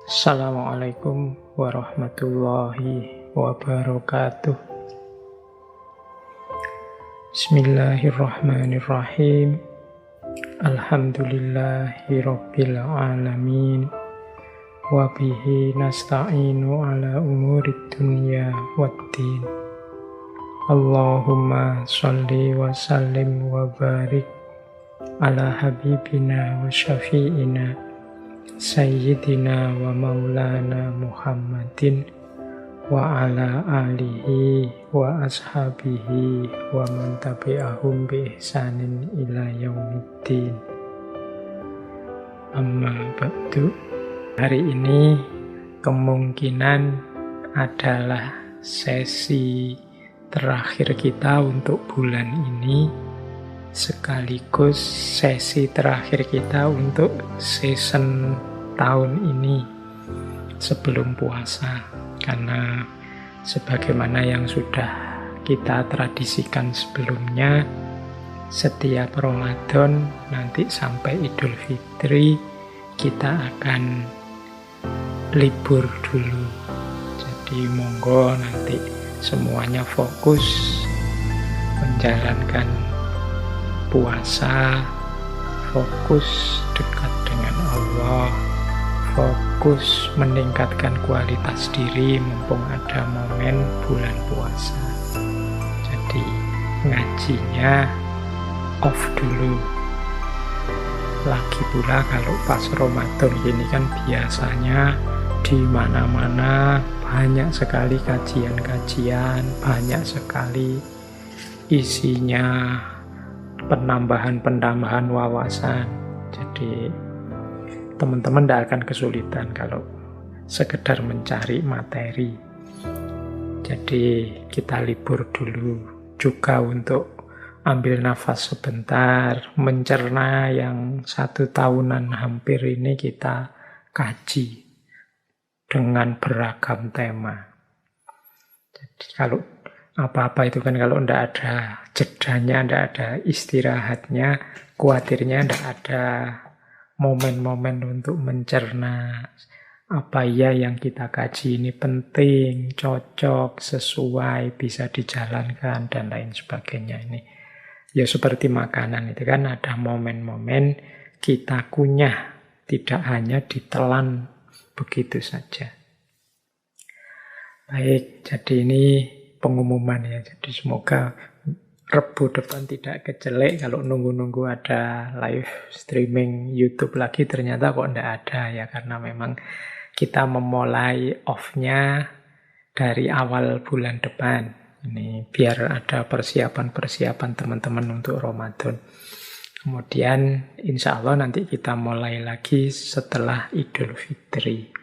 Assalamualaikum warahmatullahi wabarakatuh. Bismillahirrahmanirrahim. Alhamdulillahi rabbil alamin. Wabihi nasta'inu ala umurid dunya waddin. Allahumma salli wa sallim wa barik ala habibina wa syafi'ina Sayyidina wa maulana Muhammadin wa ala alihi wa ashabihi wa man tabi'ahum bi ihsanin ila yaumiddin. Amma ba'du. Hari ini kemungkinan adalah sesi terakhir kita untuk bulan ini, sekaligus sesi terakhir kita untuk season tahun ini sebelum puasa. Karena sebagaimana yang sudah kita tradisikan sebelumnya, setiap Ramadan nanti sampai Idul Fitri kita akan libur dulu. Jadi monggo nanti semuanya fokus menjalankan puasa, fokus dekat dengan Allah, fokus meningkatkan kualitas diri mumpung ada momen bulan puasa. Jadi ngajinya off dulu. Lagi pula kalau pas Ramadan gini kan biasanya di mana-mana banyak sekali kajian-kajian, banyak sekali isinya penambahan wawasan. Jadi teman-teman tidak akan kesulitan kalau sekedar mencari materi. Jadi kita libur dulu juga untuk ambil nafas sebentar, mencerna yang 1 tahunan hampir ini kita kaji dengan beragam tema. Jadi kalau apa-apa itu kan kalau tidak ada jedanya, tidak ada istirahatnya, khawatirnya tidak ada momen-momen untuk mencerna apa ya yang kita kaji ini penting, cocok, sesuai, bisa dijalankan, dan lain sebagainya. Ini ya seperti makanan itu kan ada momen-momen kita kunyah, tidak hanya ditelan begitu saja. Baik, jadi ini pengumuman ya. Jadi semoga Rebu depan tidak kejelek kalau nunggu-nunggu ada live streaming YouTube lagi, ternyata kok tidak ada ya, karena memang kita memulai off-nya dari awal bulan depan. Ini biar ada persiapan-persiapan teman-teman untuk Ramadan. Kemudian insya Allah nanti kita mulai lagi setelah Idul Fitri.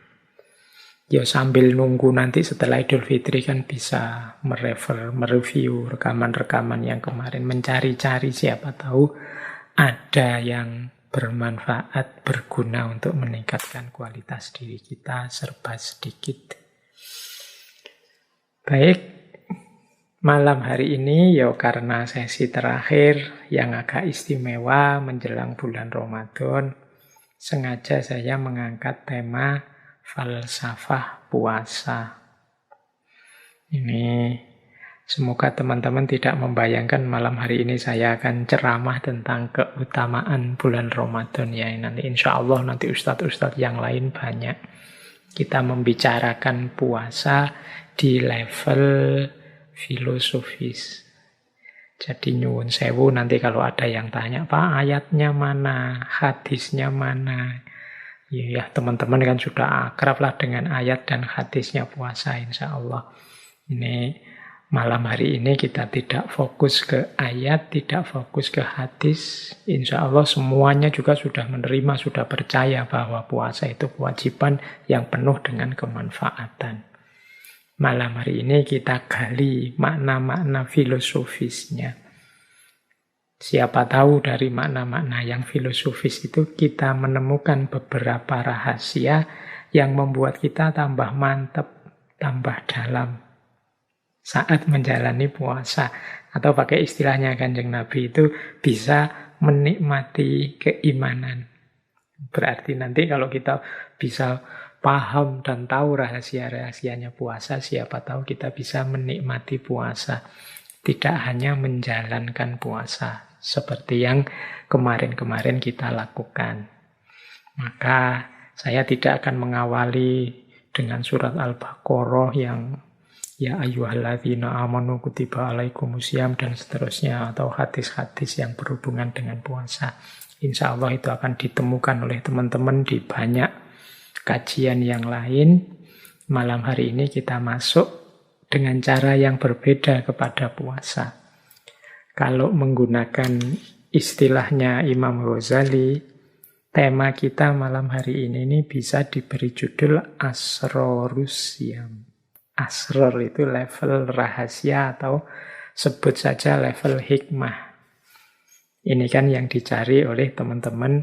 Ya sambil nunggu nanti setelah Idul Fitri kan bisa mereview rekaman-rekaman yang kemarin, mencari-cari siapa tahu ada yang bermanfaat, berguna untuk meningkatkan kualitas diri kita serba sedikit. Baik, malam hari ini ya karena sesi terakhir yang agak istimewa menjelang bulan Ramadan, sengaja saya mengangkat tema falsafah puasa. Ini semoga teman-teman tidak membayangkan malam hari ini saya akan ceramah tentang keutamaan bulan Ramadan ya. Nanti insya Allah nanti ustadz-ustadz yang lain banyak. Kita membicarakan puasa di level filosofis. Jadi nyuwun sewu nanti kalau ada yang tanya, Pak ayatnya mana, hadisnya mana. Ya teman-teman kan sudah akrab lah dengan ayat dan hadisnya puasa insya Allah. Ini malam hari ini kita tidak fokus ke ayat, tidak fokus ke hadis. Insya Allah semuanya juga sudah menerima, sudah percaya bahwa puasa itu kewajiban yang penuh dengan kemanfaatan. Malam hari ini kita gali makna-makna filosofisnya. Siapa tahu dari makna-makna yang filosofis itu kita menemukan beberapa rahasia yang membuat kita tambah mantap, tambah dalam saat menjalani puasa. Atau pakai istilahnya Kanjeng Nabi itu bisa menikmati keimanan. Berarti nanti kalau kita bisa paham dan tahu rahasia-rahasianya puasa, siapa tahu kita bisa menikmati puasa. Tidak hanya menjalankan puasa, seperti yang kemarin-kemarin kita lakukan. Maka saya tidak akan mengawali dengan surat Al-Baqarah yang ya ayyuhalladzina amanu kutiba alaikumusiyam dan seterusnya, atau hadis-hadis yang berhubungan dengan puasa. Insya Allah itu akan ditemukan oleh teman-teman di banyak kajian yang lain. Malam hari ini kita masuk dengan cara yang berbeda kepada puasa. Kalau menggunakan istilahnya Imam Ghazali, tema kita malam hari ini bisa diberi judul Asrorus Syam. Asror itu level rahasia atau sebut saja level hikmah. Ini kan yang dicari oleh teman-teman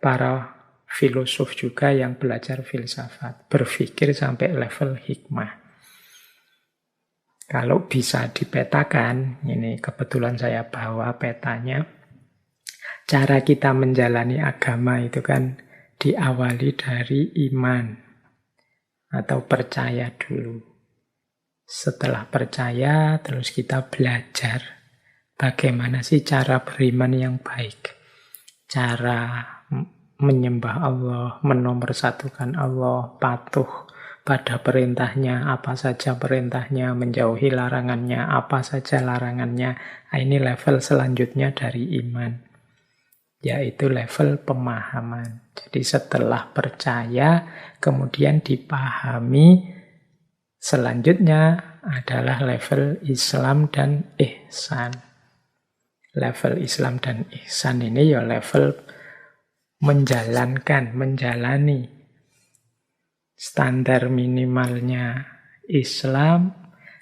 para filosof juga yang belajar filsafat. Berpikir sampai level hikmah. Kalau bisa dipetakan, ini kebetulan saya bawa petanya, cara kita menjalani agama itu kan diawali dari iman atau percaya dulu. Setelah percaya, terus kita belajar bagaimana sih cara beriman yang baik. Cara menyembah Allah, menomorsatukan Allah, patuh pada perintahnya, apa saja perintahnya, menjauhi larangannya, apa saja larangannya. Nah, ini level selanjutnya dari iman, yaitu level pemahaman. Jadi setelah percaya, kemudian dipahami, selanjutnya adalah level Islam dan ihsan. Level Islam dan ihsan ini ya level menjalankan, menjalani. Standar minimalnya Islam,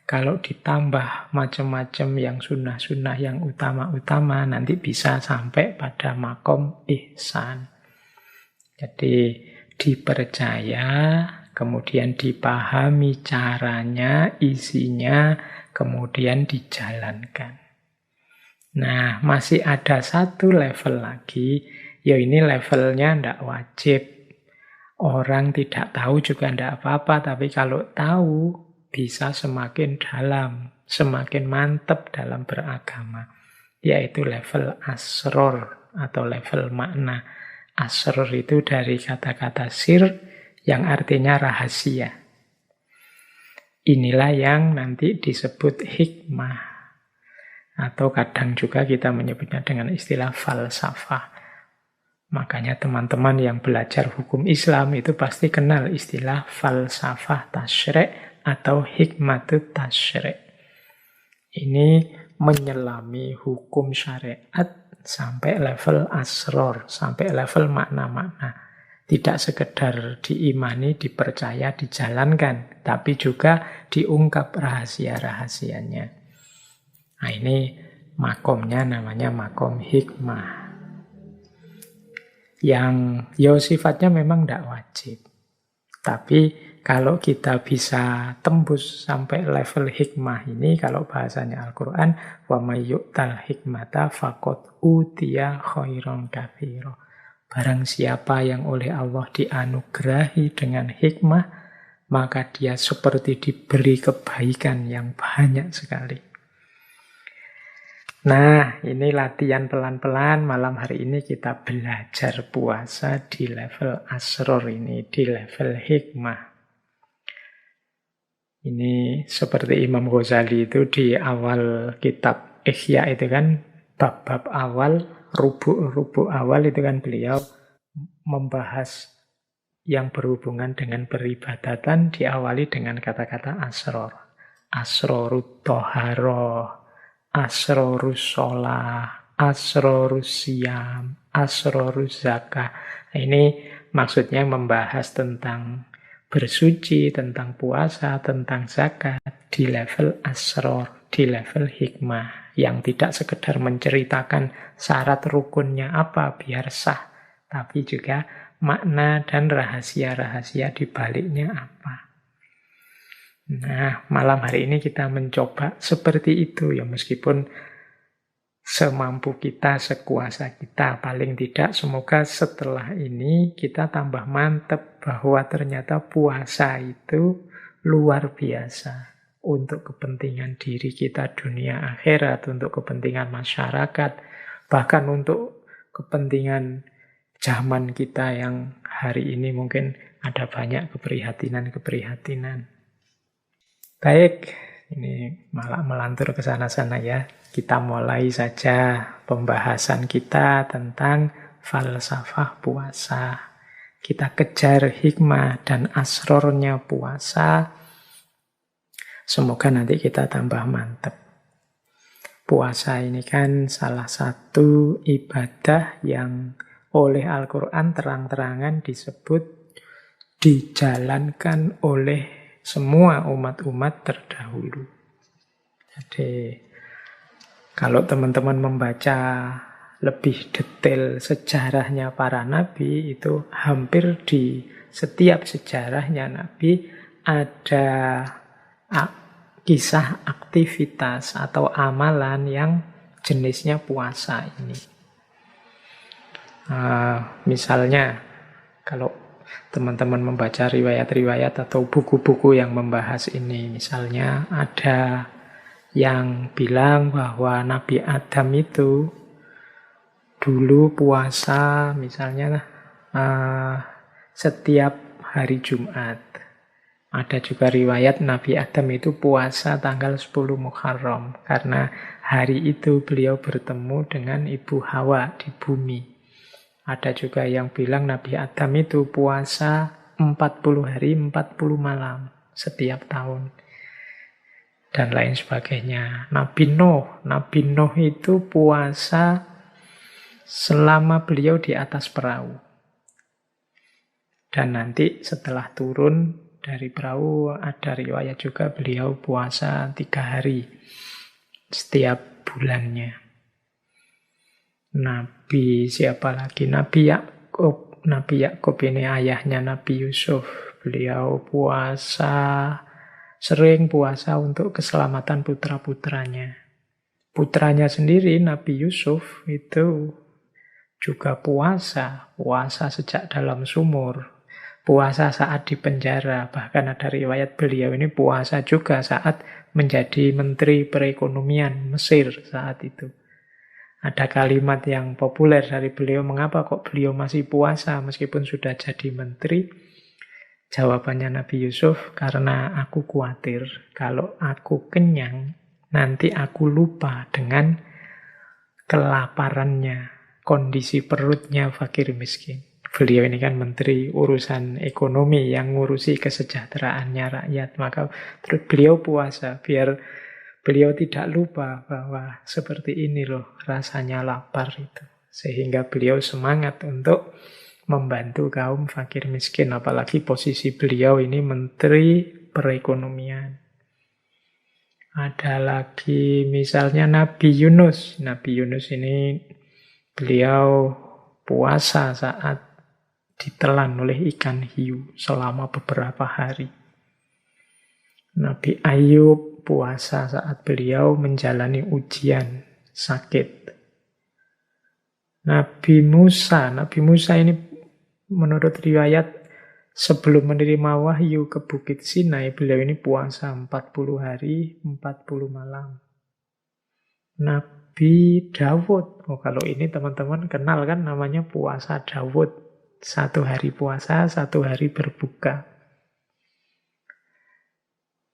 kalau ditambah macam-macam yang sunnah-sunnah, yang utama-utama, nanti bisa sampai pada makom ihsan. Jadi dipercaya, kemudian dipahami caranya, isinya, kemudian dijalankan. Nah, masih ada satu level lagi, ya ini levelnya tidak wajib. Orang tidak tahu juga tidak apa-apa, tapi kalau tahu bisa semakin dalam, semakin mantap dalam beragama. Yaitu level asror atau level makna. Asror itu dari kata-kata sir yang artinya rahasia. Inilah yang nanti disebut hikmah. Atau kadang juga kita menyebutnya dengan istilah falsafah. Makanya teman-teman yang belajar hukum Islam itu pasti kenal istilah falsafah tasyri' atau hikmatut tasyri'. Ini menyelami hukum syariat sampai level asror, sampai level makna-makna. Tidak sekedar diimani, dipercaya, dijalankan, tapi juga diungkap rahasia-rahasianya. Nah, ini makomnya namanya makom hikmah. Yang sifatnya memang tidak wajib. Tapi kalau kita bisa tembus sampai level hikmah ini, kalau bahasanya Al-Quran, wa may yu'tal hikmata faqad utiya khairan katsira. Barang siapa yang oleh Allah dianugerahi dengan hikmah, maka dia seperti diberi kebaikan yang banyak sekali. Nah, ini latihan pelan-pelan. Malam hari ini kita belajar puasa di level asror ini, di level hikmah. Ini seperti Imam Ghazali itu di awal kitab Ihya itu kan, bab-bab awal, rubuk-rubuk awal itu kan beliau membahas yang berhubungan dengan peribadatan diawali dengan kata-kata asror. Asrorut toharoh, asrorus sholah, asrorus siyam, asrorus zakah. Nah, ini maksudnya membahas tentang bersuci, tentang puasa, tentang zakat di level asror, di level hikmah, yang tidak sekedar menceritakan syarat rukunnya apa biar sah, tapi juga makna dan rahasia-rahasia di baliknya apa. Nah, malam hari ini kita mencoba seperti itu ya, meskipun semampu kita, sekuasa kita. Paling tidak semoga setelah ini kita tambah mantep bahwa ternyata puasa itu luar biasa untuk kepentingan diri kita dunia akhirat, untuk kepentingan masyarakat, bahkan untuk kepentingan zaman kita yang hari ini mungkin ada banyak keprihatinan-keprihatinan. Baik, ini malah melantur ke sana-sana ya. Kita mulai saja pembahasan kita tentang falsafah puasa. Kita kejar hikmah dan asrornya puasa. Semoga nanti kita tambah mantep. Puasa ini kan salah satu ibadah yang oleh Al-Quran terang-terangan disebut dijalankan oleh semua umat-umat terdahulu. Jadi kalau teman-teman membaca lebih detail sejarahnya para nabi, itu hampir di setiap sejarahnya nabi ada kisah aktivitas atau amalan yang jenisnya puasa ini. Misalnya kalau teman-teman membaca riwayat-riwayat atau buku-buku yang membahas ini, misalnya ada yang bilang bahwa Nabi Adam itu dulu puasa misalnya setiap hari Jumat. Ada juga riwayat Nabi Adam itu puasa tanggal 10 Muharram karena hari itu beliau bertemu dengan Ibu Hawa di bumi. Ada juga yang bilang Nabi Adam itu puasa 40 hari 40 malam setiap tahun. Dan lain sebagainya. Nabi Nuh itu puasa selama beliau di atas perahu. Dan nanti setelah turun dari perahu ada riwayat juga beliau puasa 3 hari setiap bulannya. Nabi siapa lagi? Nabi Yakub. Nabi Yakub ini ayahnya Nabi Yusuf. Beliau sering puasa untuk keselamatan putra-putranya. Putranya sendiri, Nabi Yusuf, itu juga puasa sejak dalam sumur. Puasa saat di penjara. Bahkan ada riwayat beliau ini puasa juga saat menjadi Menteri Perekonomian Mesir saat itu. Ada kalimat yang populer dari beliau, mengapa kok beliau masih puasa meskipun sudah jadi menteri? Jawabannya Nabi Yusuf, karena aku khawatir kalau aku kenyang, nanti aku lupa dengan kelaparannya, kondisi perutnya fakir miskin. Beliau ini kan menteri urusan ekonomi yang ngurusi kesejahteraannya rakyat. Maka terus beliau puasa biar beliau tidak lupa bahwa seperti ini loh rasanya lapar itu. Sehingga beliau semangat untuk membantu kaum fakir miskin. Apalagi posisi beliau ini menteri perekonomian. Ada lagi misalnya Nabi Yunus. Nabi Yunus ini beliau puasa saat ditelan oleh ikan hiu selama beberapa hari. Nabi Ayub puasa saat beliau menjalani ujian sakit. Nabi Musa ini menurut riwayat sebelum menerima wahyu ke Bukit Sinai, beliau ini puasa 40 hari, 40 malam. Nabi Dawud, kalau ini teman-teman kenal kan namanya puasa Dawud. 1 hari puasa, 1 hari berbuka.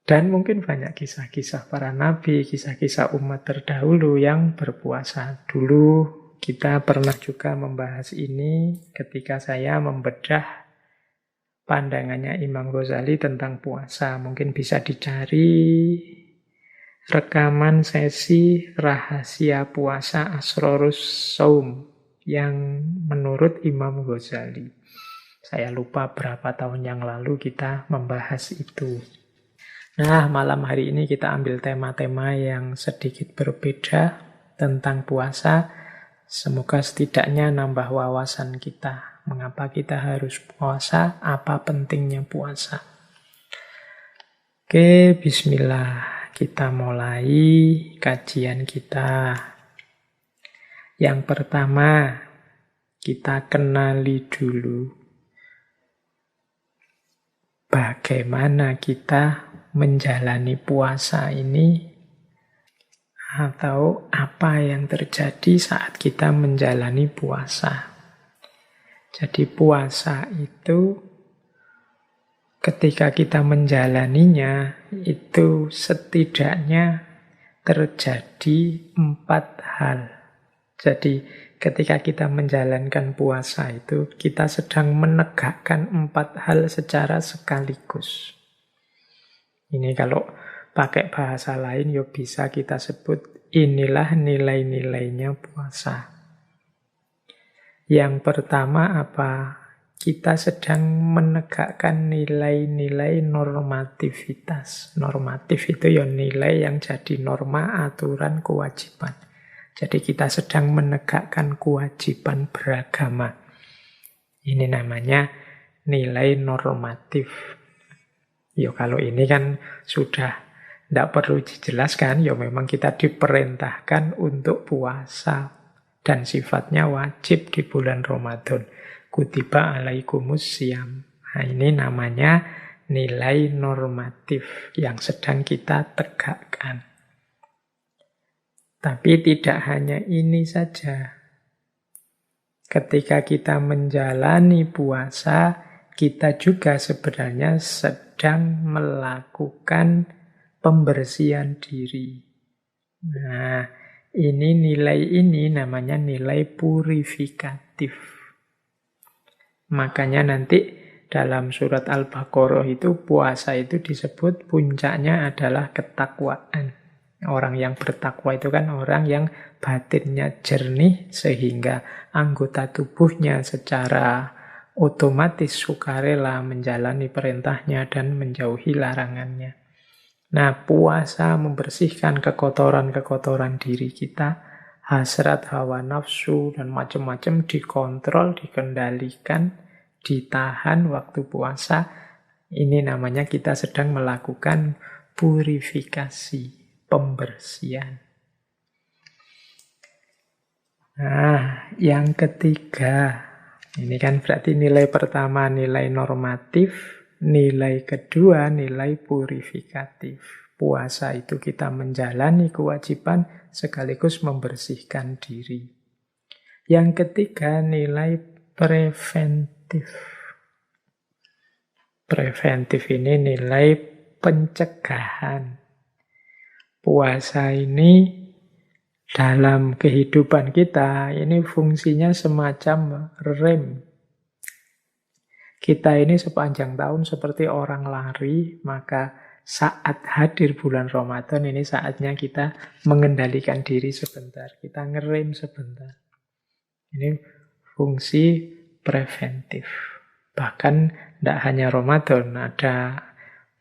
Dan mungkin banyak kisah-kisah para nabi, kisah-kisah umat terdahulu yang berpuasa. Dulu kita pernah juga membahas ini ketika saya membedah pandangannya Imam Ghazali tentang puasa. Mungkin bisa dicari rekaman sesi rahasia puasa Asrorus Saum yang menurut Imam Ghazali. Saya lupa berapa tahun yang lalu kita membahas itu. Nah, malam hari ini kita ambil tema-tema yang sedikit berbeda tentang puasa. Semoga setidaknya nambah wawasan kita. Mengapa kita harus puasa? Apa pentingnya puasa? Oke, bismillah. Kita mulai kajian kita. Yang pertama, kita kenali dulu bagaimana kita menjalani puasa ini, atau apa yang terjadi saat kita menjalani puasa. Jadi puasa itu ketika kita menjalaninya itu setidaknya terjadi 4 hal. Jadi ketika kita menjalankan puasa itu kita sedang menegakkan 4 hal secara sekaligus. Ini kalau pakai bahasa lain ya bisa kita sebut inilah nilai-nilainya puasa. Yang pertama apa? Kita sedang menegakkan nilai-nilai normativitas. Normatif itu ya nilai yang jadi norma, aturan, kewajiban. Jadi kita sedang menegakkan kewajiban beragama. Ini namanya nilai normatif. Ya kalau ini kan sudah tidak perlu dijelaskan, ya memang kita diperintahkan untuk puasa. Dan sifatnya wajib di bulan Ramadan. Kutiba alaikumus syiyam. Nah, ini namanya nilai normatif yang sedang kita tegakkan. Tapi tidak hanya ini saja. Ketika kita menjalani puasa, kita juga sebenarnya sedang melakukan pembersihan diri. Nah, ini namanya nilai purifikatif. Makanya nanti dalam surat Al-Baqarah itu puasa itu disebut puncaknya adalah ketakwaan. Orang yang bertakwa itu kan orang yang batinnya jernih sehingga anggota tubuhnya secara otomatis sukarela menjalani perintahnya dan menjauhi larangannya. Nah, puasa membersihkan kekotoran-kekotoran diri kita, hasrat, hawa nafsu, dan macam-macam dikontrol, dikendalikan, ditahan waktu puasa. Ini namanya kita sedang melakukan purifikasi, pembersihan. Nah, yang ketiga, ini kan berarti nilai pertama nilai normatif, nilai kedua nilai purifikatif. Puasa itu kita menjalani kewajiban sekaligus membersihkan diri. Yang ketiga nilai preventif. Preventif ini nilai pencegahan. Puasa ini dalam kehidupan kita ini fungsinya semacam rem. Kita ini sepanjang tahun seperti orang lari, maka saat hadir bulan Ramadan ini saatnya kita mengendalikan diri sebentar. Kita ngerem sebentar. Ini fungsi preventif. Bahkan tidak hanya Ramadan, ada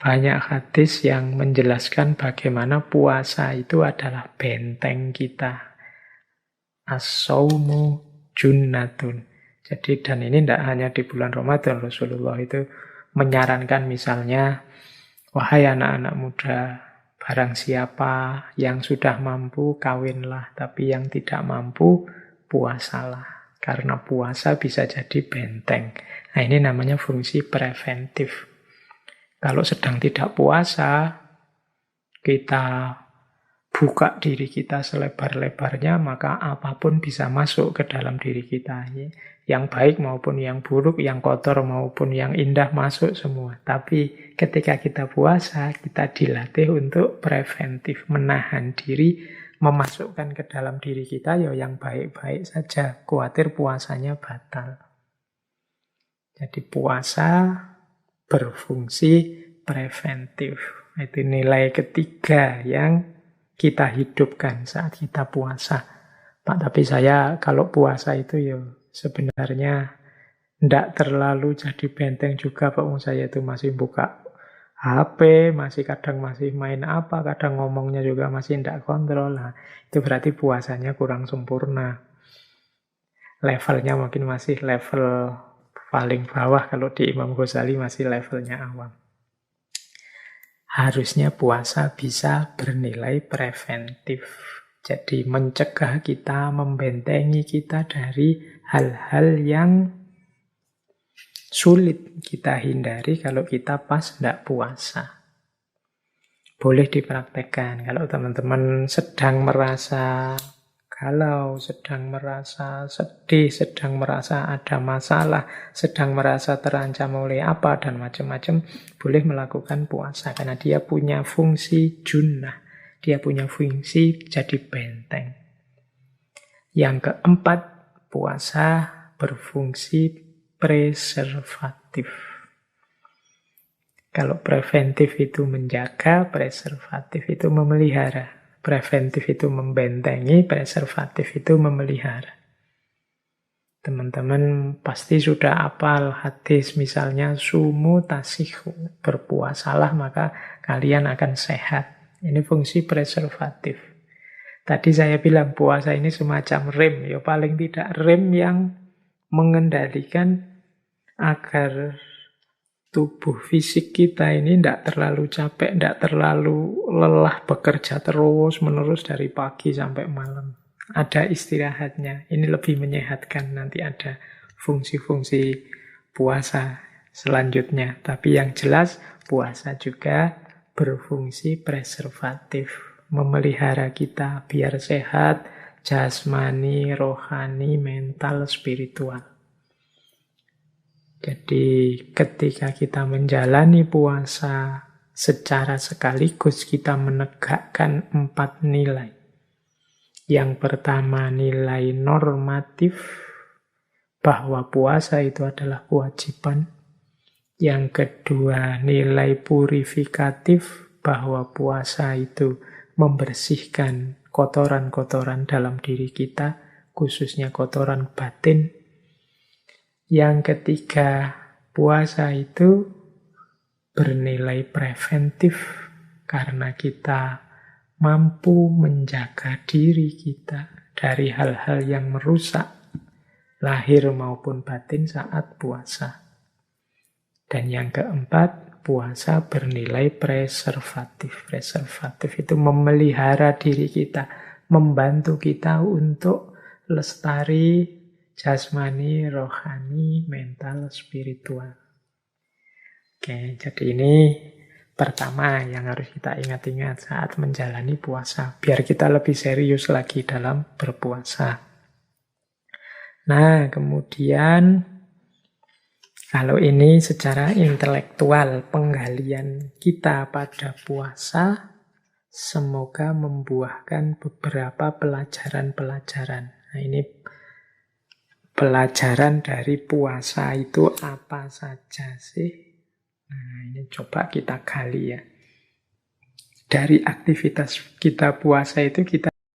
banyak hadis yang menjelaskan bagaimana puasa itu adalah benteng kita. As-saumu junnatun. Jadi dan ini tidak hanya di bulan Ramadan, Rasulullah itu menyarankan misalnya, wahai anak-anak muda, barang siapa yang sudah mampu kawinlah, tapi yang tidak mampu puasalah. Karena puasa bisa jadi benteng. Nah ini namanya fungsi preventif. Kalau sedang tidak puasa, kita buka diri kita selebar-lebarnya, maka apapun bisa masuk ke dalam diri kita. Yang baik maupun yang buruk, yang kotor maupun yang indah masuk semua. Tapi ketika kita puasa, kita dilatih untuk preventif, menahan diri, memasukkan ke dalam diri kita ya yang baik-baik saja. Khawatir puasanya batal. Jadi puasa berfungsi preventif. Itu nilai ketiga yang kita hidupkan saat kita puasa. Pak, tapi saya kalau puasa itu ya sebenarnya tidak terlalu jadi benteng juga, Pak. Saya itu masih buka HP, kadang masih main apa, kadang ngomongnya juga masih tidak kontrol. Nah, itu berarti puasanya kurang sempurna. Levelnya mungkin masih level paling bawah, kalau di Imam Ghazali masih levelnya awam. Harusnya puasa bisa bernilai preventif. Jadi mencegah kita, membentengi kita dari hal-hal yang sulit kita hindari kalau kita pas tidak puasa. Boleh dipraktekkan kalau teman-teman sedang merasa galau, sedang merasa sedih, sedang merasa ada masalah, sedang merasa terancam oleh apa, dan macam-macam, boleh melakukan puasa. Karena dia punya fungsi junnah, dia punya fungsi jadi benteng. Yang keempat, puasa berfungsi preservatif. Kalau preventif itu menjaga, preservatif itu memelihara. Preventif itu membentengi, preservatif itu memelihara. Teman-teman pasti sudah hafal hadis misalnya sumu tasihu, berpuasalah maka kalian akan sehat. Ini fungsi preservatif. Tadi saya bilang puasa ini semacam rem, ya paling tidak rem yang mengendalikan agar tubuh fisik kita ini tidak terlalu capek, tidak terlalu lelah bekerja terus-menerus dari pagi sampai malam. Ada istirahatnya. Ini lebih menyehatkan. Nanti ada fungsi-fungsi puasa selanjutnya. Tapi yang jelas puasa juga berfungsi preservatif. Memelihara kita biar sehat, jasmani, rohani, mental, spiritual. Jadi ketika kita menjalani puasa secara sekaligus kita menegakkan 4 nilai. Yang pertama nilai normatif, bahwa puasa itu adalah kewajiban. Yang kedua nilai purifikatif, bahwa puasa itu membersihkan kotoran-kotoran dalam diri kita, khususnya kotoran batin. Yang ketiga, puasa itu bernilai preventif karena kita mampu menjaga diri kita dari hal-hal yang merusak lahir maupun batin saat puasa. Dan yang keempat, puasa bernilai preservatif. Preservatif itu memelihara diri kita, membantu kita untuk lestari jasmani, rohani, mental, spiritual. Oke, jadi ini pertama yang harus kita ingat-ingat saat menjalani puasa. Biar kita lebih serius lagi dalam berpuasa. Nah, kemudian kalau ini secara intelektual, penggalian kita pada puasa semoga membuahkan beberapa pelajaran-pelajaran. Nah, ini pelajaran dari puasa itu apa saja sih? Nah, ini coba kita gali ya. Dari aktivitas kita puasa itu kita